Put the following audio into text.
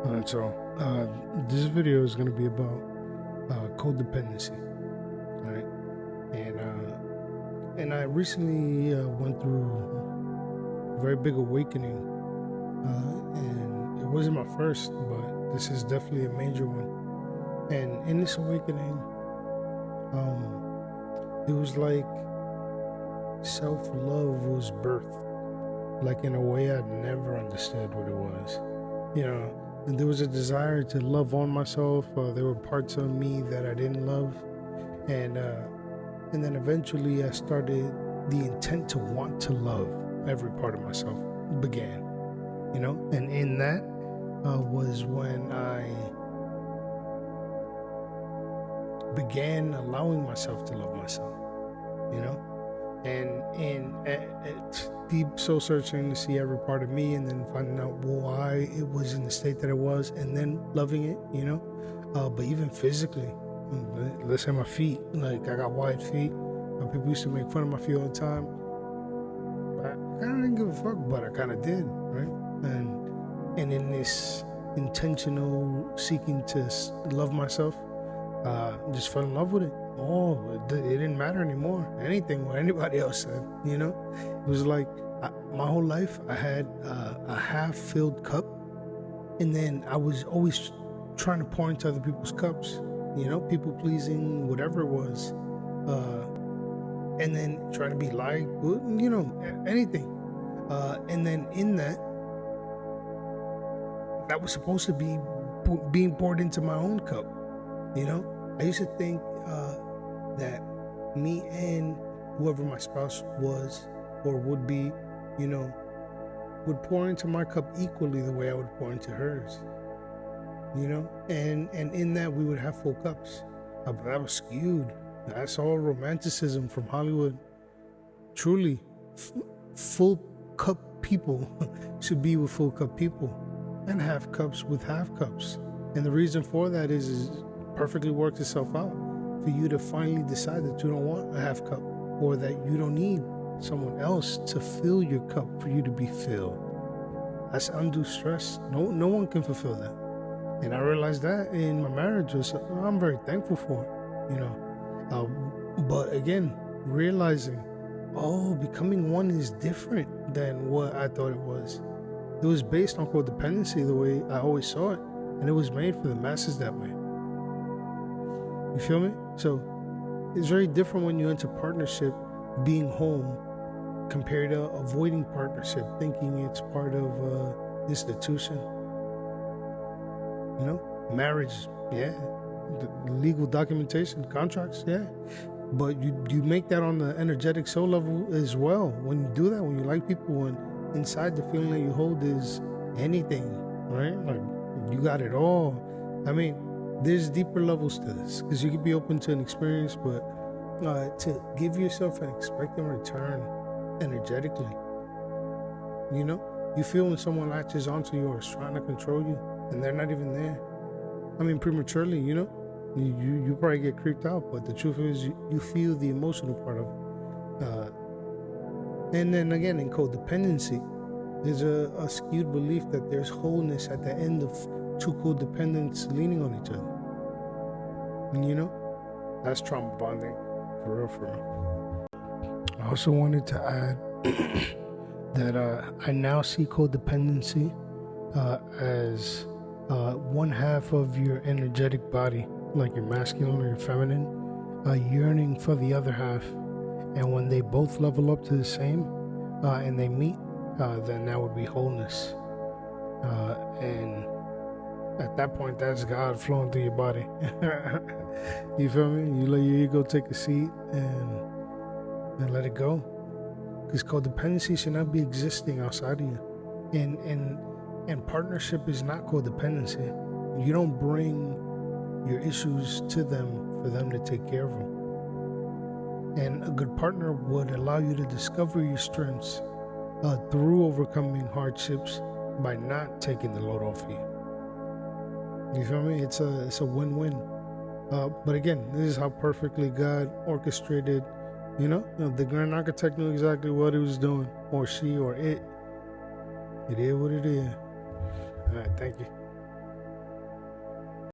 Alright, so this video is going to be about codependency, right? And I recently went through a very big awakening, and it wasn't my first, but this is definitely a major one. And in this awakening, it was like self-love was birthed, like in a way I'd never understood what it was, and there was a desire to love on myself. There were parts of me that I didn't love, and then eventually I started the intent to want to love every part of myself began, and in that was when I began allowing myself to love myself, and in deep soul searching to see every part of me, and then finding out why it was in the state that it was, and then loving it, but even physically, let's say my feet, like I got wide feet. People used to make fun of my feet all the time, but I kind of didn't give a fuck, but I kind of did, right? And in this intentional seeking to love myself, just fell in love with it. It didn't matter anymore. Anything what anybody else said, it was like my whole life I had a half-filled cup, and then I was always trying to pour into other people's cups, people pleasing, whatever it was, and then trying to be liked, anything, and then in that was supposed to be being poured into my own cup. I used to think that me and whoever my spouse was or would be, would pour into my cup equally the way I would pour into hers, and in that we would have full cups. But that was skewed. That's all romanticism from Hollywood. Truly, full cup people should be with full cup people, and half cups with half cups. And the reason for that is perfectly worked itself out for you to finally decide that you don't want a half cup, or that you don't need someone else to fill your cup for you to be filled. That's undue stress. No one can fulfill that. And I realized that in my marriage, I'm very thankful for it, but again, realizing, becoming one is different than what I thought it was. It was based on codependency the way I always saw it, and it was made for the masses that way. You feel me? So it's very different when you enter partnership being home compared to avoiding partnership thinking it's part of institution. Marriage, yeah, the legal documentation, contracts, yeah, but you make that on the energetic soul level as well. When you do that, when you like people, and inside the feeling that you hold is anything, right? Like you got it all. I mean, there's deeper levels to this, because you could be open to an experience, but to give yourself an expectant return energetically, you feel when someone latches onto you or is trying to control you, and they're not even there. I mean, prematurely, you probably get creeped out, but the truth is you feel the emotional part of it. And then again, in codependency, there's a skewed belief that there's wholeness at the end of two codependents leaning on each other. And that's trauma bonding, for real. I also wanted to add that I now see codependency as one half of your energetic body, like your masculine or your feminine, yearning for the other half. And when they both level up to the same and they meet, then that would be wholeness. And at that point, that's God flowing through your body. You feel me? You let your ego take a seat and let it go. Because codependency should not be existing outside of you. And partnership is not codependency. You don't bring your issues to them for them to take care of them. And a good partner would allow you to discover your strengths through overcoming hardships by not taking the load off you. You feel me? It's a win-win. But again, this is how perfectly God orchestrated. The grand architect knew exactly what he was doing, or she, or it. It is what it is. All right, thank you.